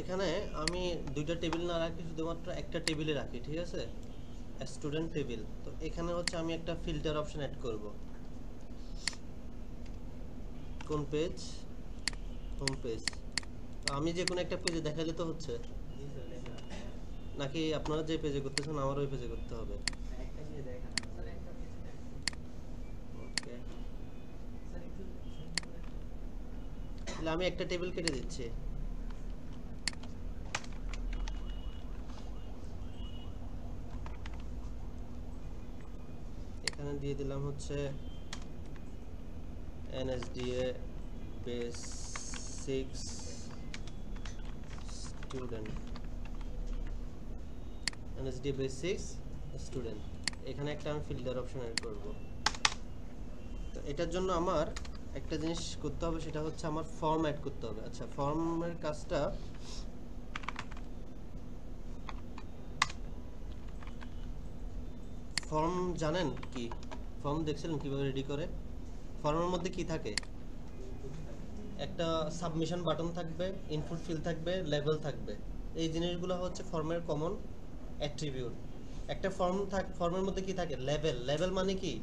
এখানে আমি দুইটা টেবিল না রাখি, শুধুমাত্র একটা টেবিলে রাখি, ঠিক আছে, স্টুডেন্ট টেবিল। তো এখানে হচ্ছে আমি একটা ফিল্টার অপশন অ্যাড করব। কোন পেজ? Home page. আমি যে কোনো একটা পেজে দেখালে তো হচ্ছে, নাকি আপনারা যে পেজে করতেছেন আমার ওই পেজে করতে হবে? ওকে, তাহলে আমি একটা টেবিল কেটে দিচ্ছি। এখানে দিয়ে দিলাম হচ্ছে NSDA basics student, NSDA basics student. এখানে একটা আমি ফিল্টার অপশন অ্যাড করব। তো এটার জন্য আমার একটা জিনিস করতে হবে, সেটা হচ্ছে আমার ফর্ম অ্যাড করতে হবে। আচ্ছা, ফর্মের কাজটা ফর্ম জানেন কি? ফর্ম দেখছিলেন কিভাবে রেডি করে? ফর্মের মধ্যে কি থাকে? একটা সাবমিশন বাটন থাকবে, ইনপুট ফিল্ড থাকবে, লেভেল থাকবে। এই জিনিসগুলো হচ্ছে ফর্মের কমন অ্যাট্রিবিউট। একটা ফর্মের মধ্যে কি থাকে? লেভেল। লেভেল মানে কি?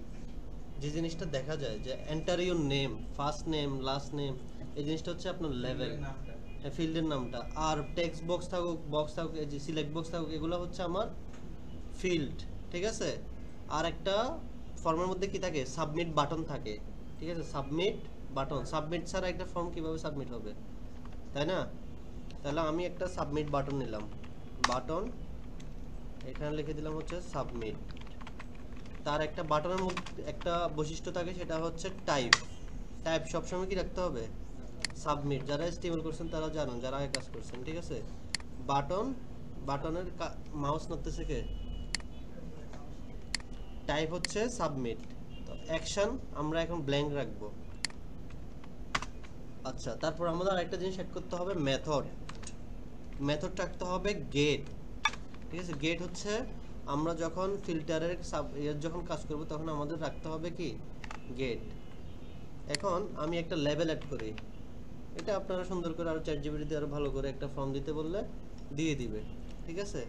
যে জিনিসটা দেখা যায়, যে enter your name, first name, last name, এই জিনিসটা হচ্ছে আপনার লেভেল, ফিল্ডের নামটা। আর টেক্সট বক্স থাকুক, এই যে সিলেক্ট বক্স থাকুক, এগুলো হচ্ছে আমার ফিল্ড, ঠিক আছে। আর একটা ফর্মের মধ্যে কি থাকে? সাবমিট বাটন থাকে, ঠিক আছে, সাবমিট বাটন। সাবমিট ছাড়া একটা ফর্ম কিভাবে সাবমিট হবে, তাই না? তাহলে আমি একটা সাবমিট বাটন নিলাম, বাটন, এখানে লিখে দিলাম হচ্ছে সাবমিট। তার একটা বাটনের মধ্যে একটা বৈশিষ্ট্য থাকে, সেটা হচ্ছে টাইপ। টাইপ সবসময় কি রাখতে হবে? সাবমিট। যারা স্টেবল করছেন তারা জানেন, যারা আগে কাজ করছেন, ঠিক আছে। বাটন, বাটনের মাউস নড়তেছে কে? টাইপ হচ্ছে সাবমিট। তো অ্যাকশন আমরা এখন ব্ল্যাঙ্ক রাখবো। আচ্ছা, তারপর আমাদের আরেকটা জিনিস অ্যাড করতে হবে, মেথড। মেথড রাখতে হবে গেট, ঠিক আছে। গেট হচ্ছে আমরা যখন ফিল্টারের যখন কাজ করব তখন আমাদের রাখতে হবে কি? গেট। এখন আমি একটা লেভেল অ্যাড করি। এটা আপনারা সুন্দর করে আরো ChatGPT দিয়ে আরো ভালো করে একটা ফর্ম দিতে বললে দিয়ে দিবে, ঠিক আছে।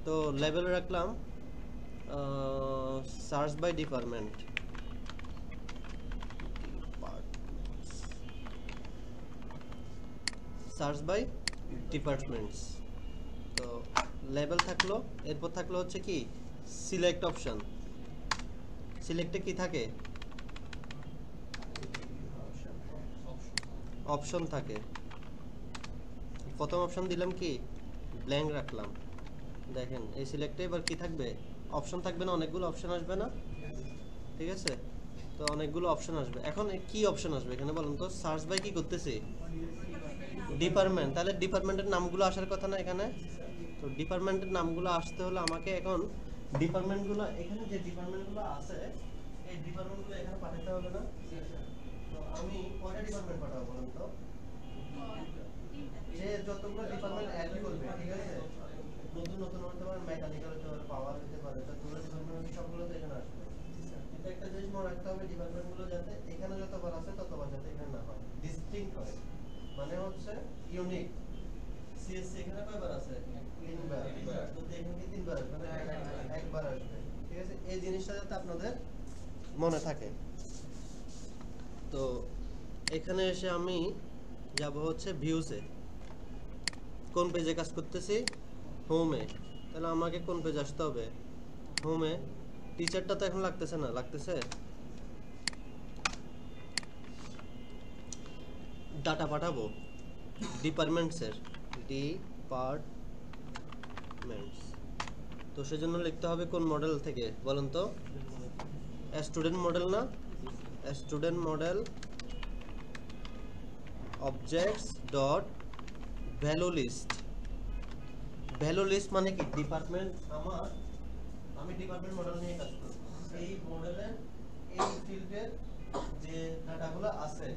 তো লেভেল রাখলাম search by department, search by departments. তো লেভেল থাকলো, এরপর থাকলো হচ্ছে কি? Select option. সিলেক্টে কি থাকে? অপশন থাকে। প্রথম অপশন দিলাম কি? ব্ল্যাঙ্ক রাখলাম। দেখেন এই সিলেক্টে এবার কি থাকবে? অপশন থাকবে না, অনেকগুলো অপশন আসবে না, ঠিক আছে। তো অনেকগুলো অপশন আসবে। এখন কি অপশন আসবে এখানে বলুন তো? সার্চ বাই কি করতেছি? ডিপার্টমেন্ট। তাহলে ডিপার্টমেন্টের নামগুলো আসার কথা না এখানে? তো ডিপার্টমেন্টের নামগুলো আসতে হলে আমাকে এখন ডিপার্টমেন্টগুলো, এখানে যে ডিপার্টমেন্টগুলো আছে এই ডিপার্টমেন্টগুলো এখানে পাঠাতে হবে না? তো আমি কয়টা ডিপার্টমেন্ট পাঠাবো বলুন তো? যে যতগুলো ডিপার্টমেন্ট অ্যাড করবে, ঠিক আছে, নতুন নতুন হতে পারে, মেকানিক্যাল হতে পারে, পাওয়ার হতে পারে, যতগুলো ডিপার্টমেন্ট সবগুলো তো এখানে আসবে। কিন্তু একটা জিনিস মনে রাখতে হবে, ডিপার্টমেন্টগুলো যাতে এখানে যতবার আছে ততবার যাতে এখানে না হয়, ডিস্টিংক্ট হয়, মানে হচ্ছে ইউনিক। সিএসসি এখানে কয়বার আছে? 3 বার। তো এখানে কি 3 বার আসবে না? একবার আসবে, ঠিক আছে। এই জিনিসটা যাতে আপনাদের মনে থাকে। তো এখানে এসে আমি যাব হচ্ছে ভিউসে। কোন পেজে কাজ করতেছি? হোমে। তাহলে আমাকে কোন পেজ আসতে হবে? হোমে। টিচারটা তো এখন লাগতেছে না, লাগতেছে? ডাটা পাঠাবো ডিপার্টমেন্টসের, ডিপার্টমেন্টস। তো সেজন্য লিখতে হবে কোন মডেল থেকে বলেন তো? স্টুডেন্ট মডেল না? Student model objects dot value list. Value list মানে কি? ডিপার্টমেন্ট আমি ডিপার্টমেন্ট মডেল নিয়ে কাজ করব। এই মডেলের এই ফিল্ডের যে ডাটাগুলো আছে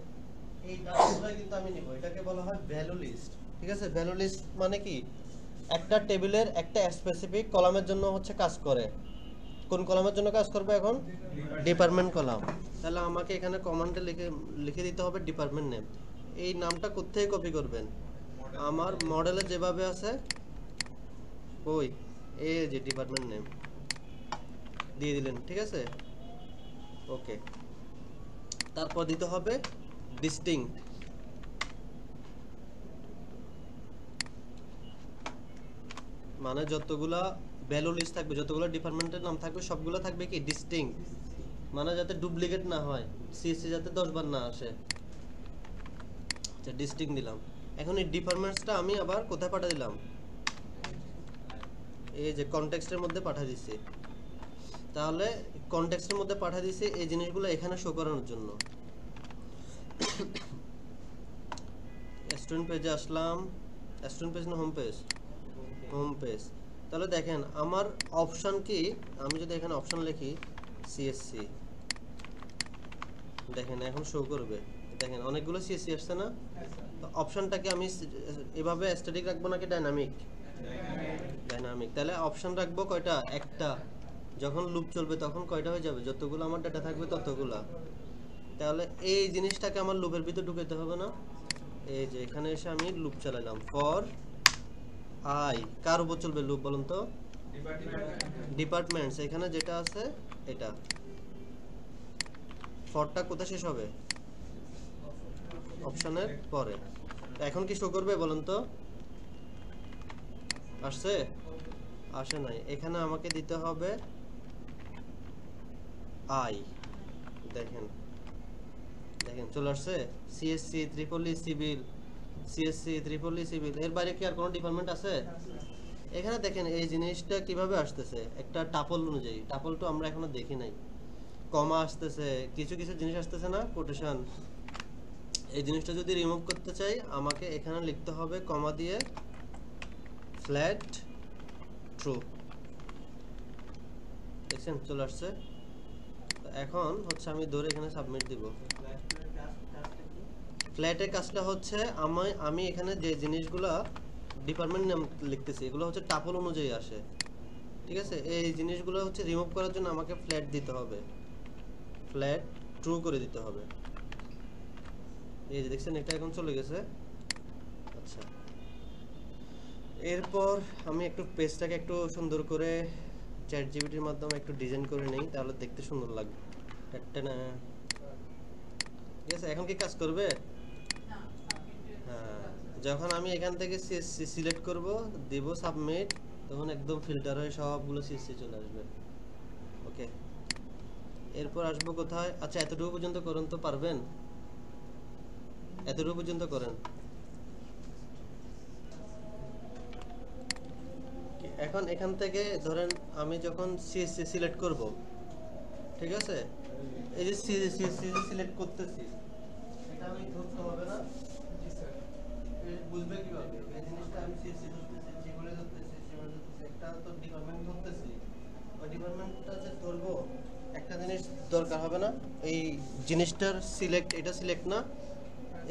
এই ডাটাগুলো কিন্তু আমি নিব। এটাকে বলা হয় ভ্যালু লিস্ট, ঠিক আছে। ভ্যালু লিস্ট মানে কি? একটা টেবিলের একটা স্পেসিফিক কলামের জন্য হচ্ছে কাজ করে। কোন কলামের জন্য কাজ করবে এখন? Department column. তাহলে আমাকে এখানে কমান্ডে লিখে দিতে হবে ডিপার্টমেন্ট নেম। এই নামটা কোত্থেকে কপি করবেন? আমার মডেলে যেভাবে আছে ওই এই যে ডিপার্টমেন্ট নেম দিয়ে দিলেন, ঠিক আছে। ওকে, তারপর দিতে হবে ডিস্টিংক্ট, মানে যতগুলা ভ্যালু লিস্ট থাকবে, যতগুলো ডিপার্টমেন্টের নাম থাকবে সবগুলো থাকবে কি ডিস্টিংক্ট, মানে যাতে ডুপ্লিকেট না হয়, সিএসসি যাতে 10 বার না আসে। আচ্ছা, ডিস্টিংক্ট দিলাম। এখন এই ডিপার্টমেন্টসটা আমি আবার কোথায় পাঠিয়ে দিলাম, এই যে কনটেক্সটের মধ্যে পাঠিয়ে দিছি। তাহলে কনটেক্সটের মধ্যে পাঠিয়ে দিছি এই জিনিসগুলো এখানে শো করানোর জন্য। স্টুডেন্ট পেজে আসলাম, স্টুডেন্ট পেজ না হোম পেজ, হোম পেজ। তাহলে দেখেন আমার অপশন কি, আমি যদি এখানে অপশন লিখি সিএসসি, দেখেন এখন শো করবে। দেখেন অনেকগুলো সিএসসি আসছে না। তো অপশনটাকে আমি এভাবে স্ট্যাটিক রাখবো নাকি ডাইনামিক? ডাইনামিক। তাহলে অপশন রাখবো কয়টা? একটা। যখন লুপ চলবে তখন কয়টা হয়ে যাবে? যতগুলো আমার ডাটা থাকবে ততগুলা। তাহলে এই জিনিসটাকে আমার লুপের ভিতরে ঢুকাইতে হবে না? এই যে এখানে এসে আমি লুপ চালালাম, ফর আই। কার উপর চলবে লুপ বলুন তো? ডিপার্টমেন্টস। এখানে যেটা আছে এটা। ফরটা কোথায় শেষ হবে? অপশনের পরে। এখন কি শো করবে বলুন তো? আসছে? আসে নাই। এখানে আমাকে দিতে হবে আই। দেখেন দেখেন চলে আসছে সিএসসি ত্রিপলি সিভিল, সিএসসি ত্রিপলি সিভিল। এর বাইরে কি আর কোনো ডিপার্টমেন্ট আছে? এখানে দেখেন এই জিনিসটা কিভাবে আসতেছে, একটা টাপল অনুযায়ী। টাপল তো আমরা এখনো দেখি নাই। কমা আসতেছে, কিছু কিছু জিনিস আসতেছে না, কোটেশন। এই জিনিসটা যদি রিমুভ করতে চাই আমাকে এখানে লিখতে হবে কমা দিয়ে ফ্ল্যাট ট্রু। দেখছেন চলে আসছে। এখন হচ্ছে আমি ধরে এখানে সাবমিট দিব। ফ্ল্যাটের কাজটা হচ্ছে আমি এখানে যে জিনিসগুলো ডিপার্টমেন্ট নাম লিখতেছি এগুলো হচ্ছে টাপল অনুযায়ী আসে, ঠিক আছে। এই জিনিসগুলো হচ্ছে রিমুভ করার জন্য আমাকে ফ্ল্যাট দিতে হবে, ফ্ল্যাট ট্রু করে দিতে হবে। এই যে দেখছেন এটা এখন চলে গেছে। আচ্ছা, এরপর আমি একটু পেজটাকে একটু সুন্দর করে চ্যাট জিপিটির মাধ্যমে একটু ডিজাইন করে নেই, তাহলে দেখতে সুন্দর লাগবে। ঠিক আছে, এখন কি কাজ করবে? হ্যাঁ, যখন আমি এখান থেকে সিএসসি সিলেক্ট করব, দিব সাবমিট, তখন একদম ফিল্টার হয়ে সবগুলো সিএসসি চলে আসবে। ওকে, এরপর আসবো কোথায়? আচ্ছা, এতটুকু পর্যন্ত করুন তো, পারবেন? এতটুকু পর্যন্ত করেন। এখন এখান থেকে ধরেন আমি যখন সিএসসি সিলেক্ট করব, ঠিক আছে, এই যে সিএসসি সিলেক্ট করতেছি, এটা আমি ধরতে হবে না? জি স্যার। বুঝবে কিভাবে এই জিনিসটা? আমি সিএসসি ধরতেছি, জিগুলো ধরতেছি, সিগুলো ধরতেছি, একটা তো ডিপার্টমেন্ট ধরতেছি, ওই ডিপার্টমেন্টটা যে ধরবো একটা জিনিস দরকার হবে না? এই জিনিসটার সিলেক্ট, এটা সিলেক্ট না,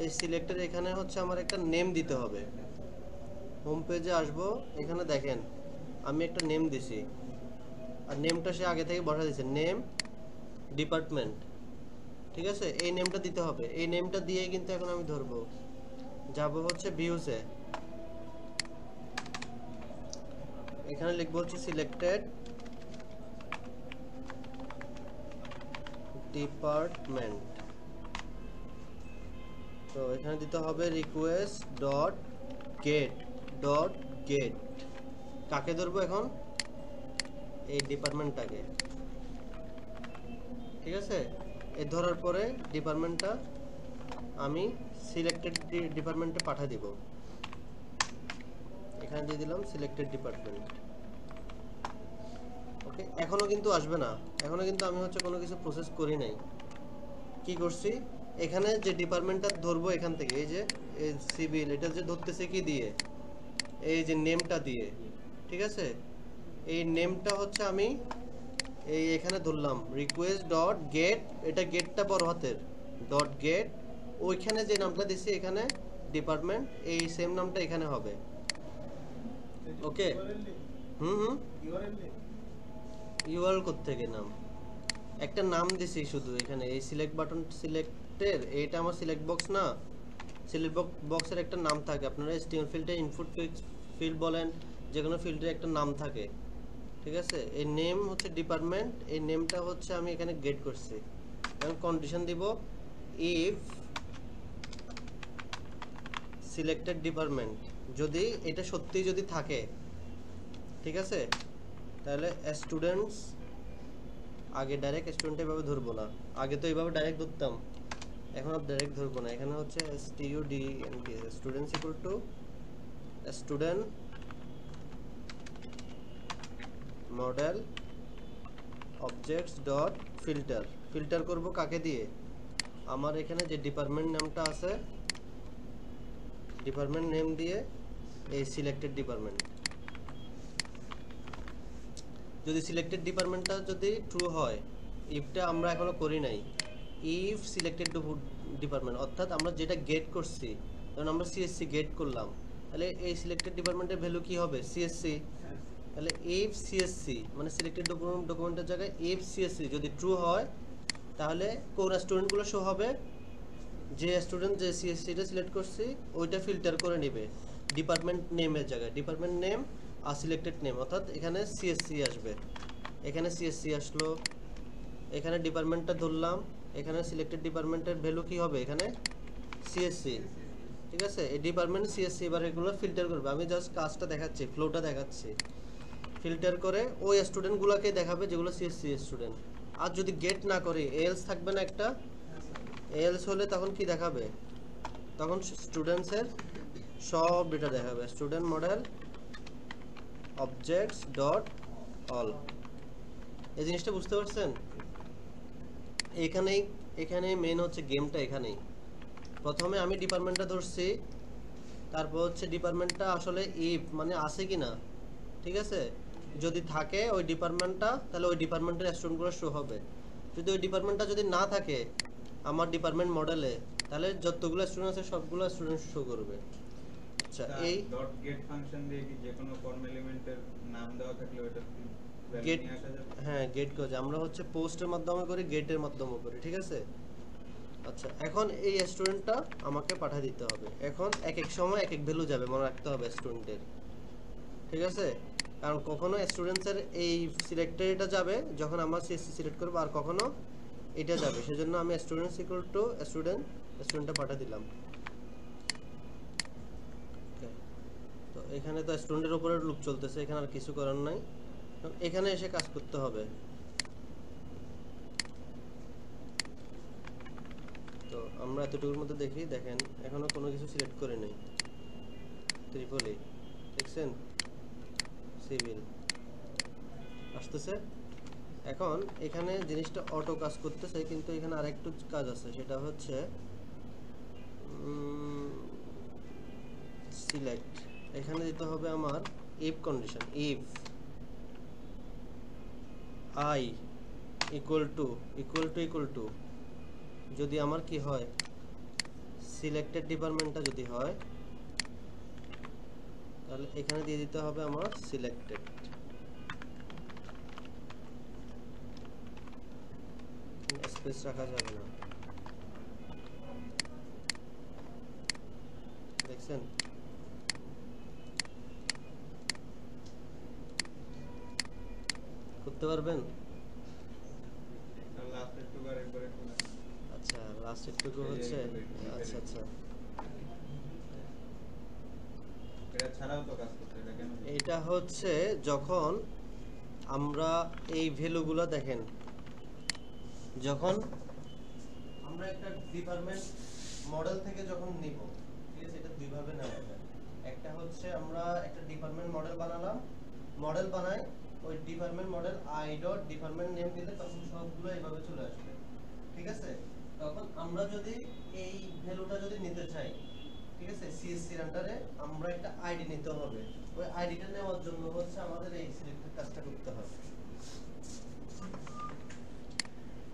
এই সিলেক্টের এখানে হচ্ছে আমার একটা নেম দিতে হবে। হোম পেজে আসবো, এখানে দেখেন আমি একটা নেম দিছি, আর নেমটা সে আগে থেকে বসা দিয়েছে, নেম ডিপার্টমেন্ট, ঠিক আছে। এই নেমটা দিতে হবে, এই নেমটা দিয়ে কিন্তু এখন আমি ধরবো। যাব হচ্ছে ভিউসে, এখানে লিখবো হচ্ছে সিলেক্টেড ডিপার্টমেন্ট। তো এখানে দিতে হবে request dot gate dot gate. কাকে ধরবো এখন? এই ডিপার্টমেন্টটাকে, ঠিক আছে। এই ধরার পরে ডিপার্টমেন্টটা আমি সিলেক্টেড ডিপার্টমেন্টে পাঠিয়ে দিব। এখানে দিয়ে দিলাম সিলেক্টেড ডিপার্টমেন্ট। ওকে, এখনো কিন্তু আসবে না, এখনো কিন্তু আমি হচ্ছে কোনো কিছু প্রসেস করি নাই। কি করছি? এখানে যে ডিপার্টমেন্টটা ধরবো এখান থেকে, এই যে সিভিল, এটা যে ধরতেছে কি দিয়ে? এই যে নেমটা দিয়ে, ঠিক আছে। এই নেমটা হচ্ছে আমি এই এখানে ধরলাম রিকোয়েস্ট ডট গেট, এটা গেটটা বড় হাতের, ডট গেট। ওইখানে যে নামটা দিছি এখানে ডিপার্টমেন্ট, এই সেম নামটা এখানে হবে। ওকে, ইউআরএল কোত্থেকে নাম? একটা নাম দিছি শুধু এখানে, এই সিলেক্ট বাটন সিলেক্টের, এইটা আমার সিলেক্ট বক্স না, সিলেক্ট বক্সের একটা নাম থাকে, আপনারা HTML ফিল্ডে ইনপুট ফিল্ড বলেন, যে কোনো ফিল্ডের একটা নাম থাকে, ঠিক আছে। এই নেম হচ্ছে ডিপার্টমেন্ট, এই নেমটা হচ্ছে আমি এখানে গেট করছি। এখন কন্ডিশন দিব ইফ সিলেক্টেড ডিপার্টমেন্ট, যদি এটা সত্যি যদি থাকে, ঠিক আছে, তাহলে স্টুডেন্টস, আগে ডাইরেক্ট স্টুডেন্ট এভাবে ধরবো না, আগে তো এইভাবে ডাইরেক্ট ধরতাম, এখন আর ডাইরেক্ট ধরবো না। এখানে হচ্ছে students equal to student model objects dot filter. Filter করব কাকে দিয়ে? আমার এখানে যে ডিপার্টমেন্ট নামটা আছে, ডিপার্টমেন্ট নেম দিয়ে এই সিলেক্টেড ডিপার্টমেন্ট, যদি সিলেক্টেড ডিপার্টমেন্টটা যদি ট্রু হয়, ইফটা আমরা এখনো করি নাই, ইফ সিলেক্টেড ডিপার্টমেন্ট অর্থাৎ আমরা যেটা গেট করছি, কারণ আমরা সিএসসি গেট করলাম, তাহলে এই সিলেক্টেড ডিপার্টমেন্টের ভ্যালু কি হবে? সিএসসি। তাহলে ইফ সিএসসি মানে সিলেক্টেড ডকুমেন্টের জায়গায় ইফ সিএসসি যদি ট্রু হয়, তাহলে কোন স্টুডেন্টগুলো শো হবে? যে স্টুডেন্ট যে সিএসসিটা সিলেক্ট করছি ওইটা ফিল্টার করে নেবে ডিপার্টমেন্ট নেমের জায়গায়, department name are selected name, অর্থাৎ এখানে সিএসসি আসবে, এখানে সিএসসি আসলো, এখানে ডিপার্টমেন্টটা ধরলাম, এখানে সিলেক্টেড ডিপার্টমেন্টের ভ্যালু কি হবে? এখানে সিএসসি, ঠিক আছে। এই ডিপার্টমেন্ট সিএসসি এবার এগুলো ফিল্টার করবে, আমি জাস্ট কাজটা দেখাচ্ছি, ফ্লোটা দেখাচ্ছি। ফিল্টার করে ওই স্টুডেন্টগুলোকে দেখাবে যেগুলো সিএসসি স্টুডেন্ট। আর যদি গেট না করে এলস থাকবে না একটা, এলস হলে তখন কি দেখাবে? তখন স্টুডেন্টসের সব ডেটা দেখাবে, student model objects dot all. এই জিনিসটা বুঝতে পারছেন? এখানেই মেন হচ্ছে গেমটা এখানেই। প্রথমে আমি ডিপার্টমেন্টটা ধরছি, তারপর হচ্ছে ডিপার্টমেন্টটা আসলে ইফ মানে আছে কিনা, ঠিক আছে, যদি থাকে ওই ডিপার্টমেন্টটা, তাহলে ওই ডিপার্টমেন্টের স্টুডেন্টগুলো শো হবে। যদি ওই ডিপার্টমেন্টটা যদি না থাকে আমার ডিপার্টমেন্ট মডেলে, তাহলে যতগুলো স্টুডেন্ট আছে সবগুলো স্টুডেন্ট শো করবে। আচ্ছা, এই ডট গেট ফাংশন দিয়ে কি যে কোনো ফর্ম এলিমেন্টের নাম দেওয়া থাকলে ওটা গেট, হ্যাঁ গেট করে আমরা হচ্ছে পোস্টের মাধ্যমে করি, গেটের মাধ্যমে করি, ঠিক আছে। আচ্ছা, এখন এই স্টুডেন্টটা আমাকে পাঠিয়ে দিতে হবে। এখন এক এক সময় এক এক ভ্যালু যাবে, মনে রাখতে হবে স্টুডেন্টের, ঠিক আছে। কারণ কখনো স্টুডেন্টসের এই সিলেক্টেড এটা যাবে যখন আমরা সিএসসি সিলেক্ট করব, আর কখনো এটা যাবে, সেজন্য আমি স্টুডেন্টস ইকুয়াল টু স্টুডেন্টটা পাঠিয়ে দিলাম। তো এখানে তো স্টুডেন্টের উপরে লুপ চলতেছে, এখানে আর কিছু করার নাই, এখানে এসে কাজ করতে হবে। তো আমরা এতটুকুর মধ্যে দেখি, দেখেন এখনো কোনো কিছু সিলেক্ট করে নেই, ত্রিপলি দেখছেন, সিভিল আসতেছে। এখন এখানে জিনিসটা অটো কাজ করতেছে, কিন্তু এখানে আরেকটু কাজ আছে, সেটা হচ্ছে সিলেক্ট। এখানে দিতে হবে আমার if condition, if I equal to যদি আমার কি হয়, সিলেক্টেড ডিপার্টমেন্টটা যদি হয়, তাহলে এখানে দিয়ে দিতে হবে আমার সিলেক্টেড। স্পেস রাখা যাবে না, দেখছেন। করতে পারবেন? আচ্ছা, লাস্ট একটুকু হচ্ছে, আচ্ছা আচ্ছা, এটা ছাড়াও তো কাজ করতে, এটা কেন? এটা হচ্ছে যখন আমরা এই ভ্যালুগুলো দেখেন, যখন আমরা একটা ডিপার্টমেন্ট মডেল থেকে যখন নিব, ঠিক আছে, এটা দুই ভাবে নেওয়া যায়। একটা হচ্ছে আমরা একটা ডিপার্টমেন্ট মডেল বানালাম, মডেল বানাই ওই department model I dot department name দিলে তখন সবগুলো এইভাবে চলে আসবে, ঠিক আছে। তখন আমরা যদি এই ভ্যালুটা যদি নিতে চাই, ঠিক আছে, সিএসসি এর আন্ডারে আমরা একটা আইডি নিতে হবে, ওই আইডিটা নেওয়ার জন্য হচ্ছে আমাদের এই সিলেক্টেড কাজটা করতে হবে।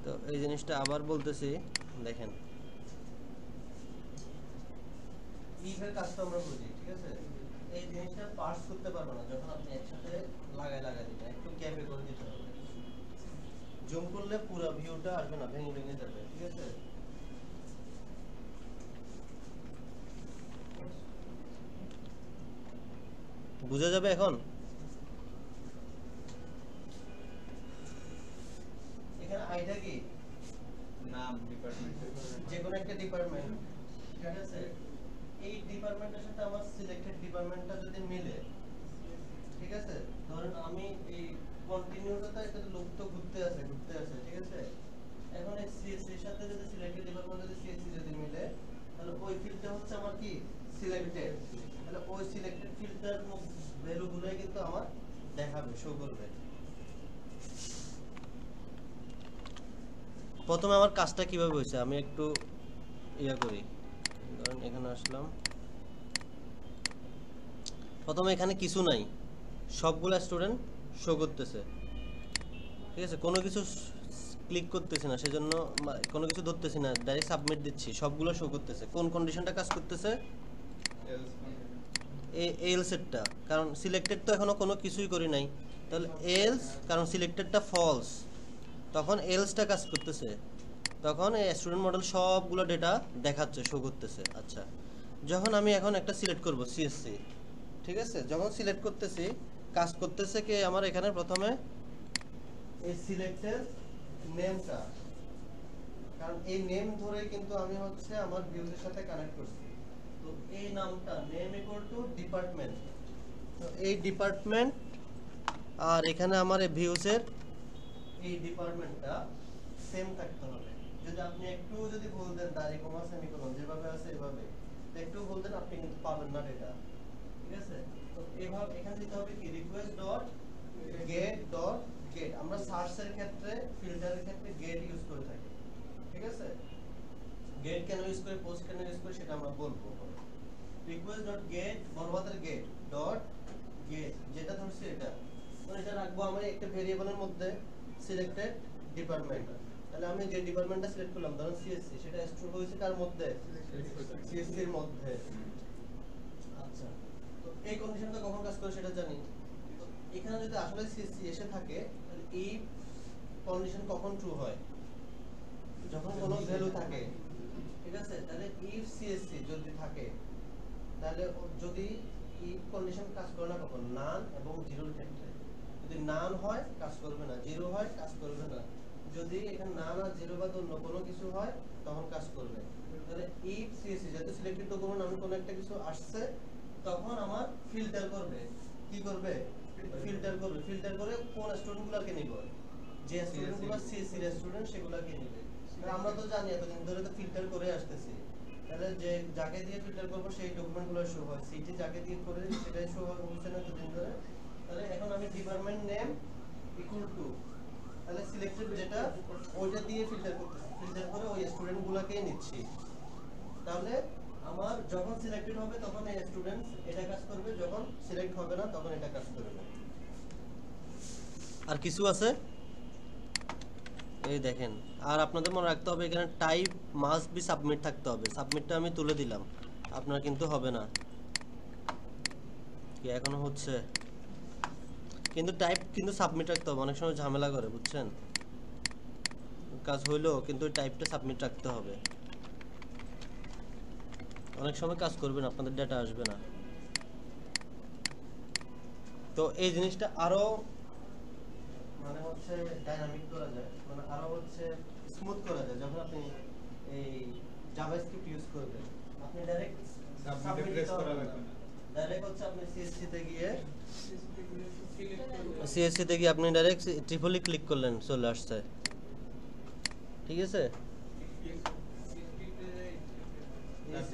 তো এই জিনিসটা আবার বলতেছি, দেখেন ইফের কাজটা আমরা বুঝি, ঠিক আছে। এই জিনিসটা পার্স করতে পারবো না যখন আপনি একসাথে লাগাই দিবেন, একটু গ্যাপে করে দিতে হবে, জুম করলে পুরো ভিউটা আসবে না, ভেঙে ভেঙে যাবে, ঠিক আছে। বুঝা যাবে এখন? এখানে আইটা কি? নাম, ডিপার্টমেন্ট, যে কোনো একটা ডিপার্টমেন্ট, ঠিক আছে? এই ডিপার্টমেন্টের সাথে আমার সিলেক্টেড ডিপার্টমেন্টটা যদি মিলে, ঠিক আছে? ধরেন আমি এই কন্টিনিউটা এটা তো লোক তো ঘুরতে আছে, ঠিক আছে? এখন এই সিএসসি এর সাথে যদি সিলেক্টেড ডিপার্টমেন্ট যদি সিএসসি যদি মিলে, তাহলে ওই ফিল্ডটা হচ্ছে আমার কি সিলেক্টেড। তাহলে ওই সিলেক্টেড ফিল্ডটার ভ্যালুগুলোই কিন্তু আমার দেখাবে, শো করবে। প্রথমে আমার কাজটা কিভাবে হয়েছে আমি একটু ইয়া করি। ধরেন এখানে আসলাম, প্রথমে এখানে কিছু নাই, সবগুলা স্টুডেন্ট শো করতেছে, ঠিক আছে? কোনো কিছু ক্লিক করতেছি না, সেজন্য কোনো কিছু ধরতেছি না, ডাইরেক্ট সাবমিট দিচ্ছি, সবগুলো শো করতেছে। কোন কন্ডিশনটা কাজ করতেছে? এলস এরটা, কারণ সিলেক্টেড তো এখনো কোনো কিছুই করি নাই, তাহলে এলস, কারণ সিলেক্টেডটা ফলস, তখন এলসটা কাজ করতেছে, তখন এই স্টুডেন্ট মডেল সবগুলো ডেটা দেখাচ্ছে, শো করতেছে। আচ্ছা, যখন আমি এখন একটা সিলেক্ট করব সিএসসি, ঠিক আছে? যখন সিলেক্ট করতেছি, কাজ করতেছে কি আমার এখানে প্রথমে এই সিলেক্টেড নেমটা, কারণ এই নেম ধরে কিন্তু আমি হচ্ছে আমার ভিউজের সাথে কানেক্ট করছি। তো এই নামটা নেম ইকুয়াল টু ডিপার্টমেন্ট, তো এই ডিপার্টমেন্ট আর এখানে আমার এই ভিউজের এই ডিপার্টমেন্টটা সেম থাকতে হবে। যদি আপনি একটু যদি ভুল দেন, দাঁড়ি কমা সেমিকোলন যেভাবে আছে এভাবে, তো একটু ভুল দেন আপনি কিন্তু পাবেন না ডেটা, ঠিক আছে? তো এভাবে এখানে দিতে হবে কি request dot gate dot gate. আমরা সার্চের ক্ষেত্রে ফিল্টারের ক্ষেত্রে গেট ইউজ করে থাকি, ঠিক আছে? গেট কেন ইউজ করে, পোস্ট কেন ইউজ করে সেটা আমরা বলবো। রিকোয়েস্ট ডট গেট বড়হাতের গেট ডট গেট, যেটা ধরছি এটা, মানে এটা রাখবো আমরা একটা ভেরিয়েবলের মধ্যে সিলেক্টেড ডিপার্টমেন্ট। তাহলে আমি যে ডিপার্টমেন্টটা সিলেক্ট করলাম ধরুন সিএসসি, সেটা স্টোর হয়েছে কার মধ্যে? সিএসসি এর মধ্যে। আচ্ছা, তো এই কন্ডিশনটা কখন কাজ করে সেটা জানি। তো এখানে যদি আসলে সিএসসি এসে থাকে, তাহলে এই কন্ডিশন কখন ট্রু হয়? যখন কোনো ভ্যালু থাকে, ঠিক আছে? তাহলে ইফ সিএসসি যদি থাকে, তাহলে যদি ইফ কন্ডিশন কাজ করে না কখন? নান এবং জিরোর ক্ষেত্রে। যদি নান হয় কাজ করবে না, জিরো হয় কাজ করবে না। যদি এখানে নান আর জিরো বা অন্য কোনো কিছু হয় তখন কাজ করবে। তাহলে ইফ সিএসসি যেহেতু সিলেক্টেড ডকুমেন্ট, আমি কোনো একটা কিছু আসছে, তখন আমার ফিল্টার করবে। কি করবে? ফিল্টার করবে। ফিল্টার করে কোন স্টুডেন্টগুলোকে নিব, যে স্টুডেন্টগুলো সিএসসি এর স্টুডেন্ট সেগুলোকে নিবে। আমরা তো জানি এতদিন ধরে তো ফিল্টার করে আসতেছি, তাহলে যে যাকে দিয়ে ফিল্টার করব সেই ডকুমেন্টগুলো শো হয়, সিটি যাকে দিয়ে করে সেটাই শো হচ্ছে না এতদিন ধরে। তাহলে এখন আমি ডিপার্টমেন্ট নেম ইকুয়াল টু, তাহলে সিলেক্টেড যেটা ওইটা দিয়ে ফিল্টার করতেছি, ফিল্টার করে ওই স্টুডেন্টগুলোকেই নিচ্ছি। তাহলে আমার যখন সিলেক্টেড হবে তখন এই স্টুডেন্টস এটা কাজ করবে, যখন সিলেক্ট হবে না তখন এটা কাজ করবে। আর কিছু আছে এই দেখেন, আর আপনাদের মনে রাখতে হবে এখানে টাইপ মাস্ট বি সাবমিট থাকতে হবে। সাবমিটটা আমি তুলে দিলাম, আপনার কিন্তু হবে না, কি এখনো হচ্ছে, কিন্তু টাইপ কিন্তু সাবমিট রাখতে হবে, অনেক সময় ঝামেলা করে বুঝছেন। কাজ হইলো কিন্তু টাইপটা সাবমিট রাখতে হবে, অনেক সময় কাজ করবে না, আপনাদের ডেটা আসবে না। তো এই জিনিসটা আরো মানে হচ্ছে ডাইনামিক করা যায়, মানে আরো হচ্ছে স্মুথ করা যায় যখন আপনি এই জাভাস্ক্রিপ্ট ইউজ করবেন। আপনি ডাইরেক্ট সাবমিট প্রেস করা লাগবে না, ডাইরেক্ট হচ্ছে আপনি সিএসসি তে গিয়ে আপনি ডাইরেক্ট ট্রিপলি ক্লিক করলেন, চলে আসছে, ঠিক আছে?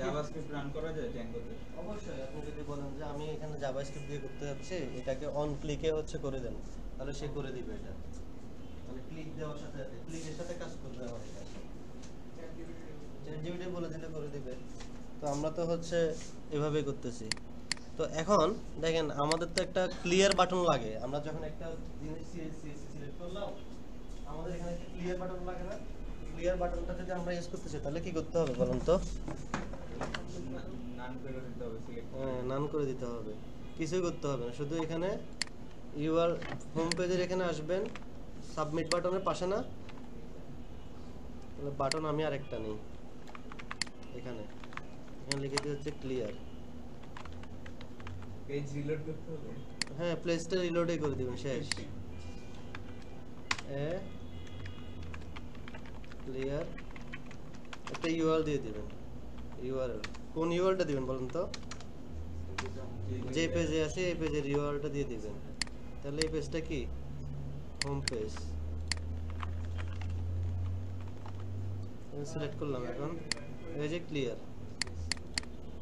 জাভাস্ক্রিপ্ট রান করা যায় জ্যাঙ্গোতে? অবশ্যই, আপনি যদি বলেন যে আমি এখানে জাভাস্ক্রিপ্ট দিয়ে করতে যাচ্ছি, এটাকে অন ক্লিকে হচ্ছে করে দেন, তাহলে সে করে দিবে এটা, মানে ক্লিক দেওয়ার সাথে সাথে ক্লিকের সাথে কাজ করবে আমার এটা, চ্যাটজিপিটি বলে দিলে করে দিবে। তো আমরা তো হচ্ছে এভাবেই করতেছি। তো এখন দেখেন আমাদের তো একটা ক্লিয়ার বাটন লাগে, আমরা যখন একটা জিনিস সিলেক্ট করলাম আমাদের এখানে একটা ক্লিয়ার বাটন লাগে না? ক্লিয়ার বাটনটা যদি আমরা ইউজ করতেছি তাহলে কি করতে হবে বলুন তো? নান করে দিতে হবে, সিলেক্ট হ্যাঁ, নান করে দিতে হবে, কিছুই করতে হবে না, শুধু এখানে ইউআর হোম পেজের এখানে আসবেন, সাবমিট বাটনের পাশে না, তাহলে বাটন আমি আরেকটা নেই, এখানে এখানে লিখে দিয়ে হচ্ছে ক্লিয়ার, পেজ রিলোড করতে হবে। হ্যাঁ প্লেসটা রিলোডে করে দিবেন, শেষ। ক্লিয়ার, একটা ইউআরএল দিয়ে দিবেন। ইউআরএল কোন ইউআরএলটা দিবেন বলুন তো? যে পেজে আছে এই পেজের ইউআরএলটা দিয়ে দিবেন। তাহলে এই পেজটা কি হোম পেজ। সিলেক্ট করলাম, এখন এই যে ক্লিয়ার,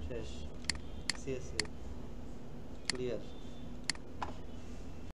শেষ। CSC clear.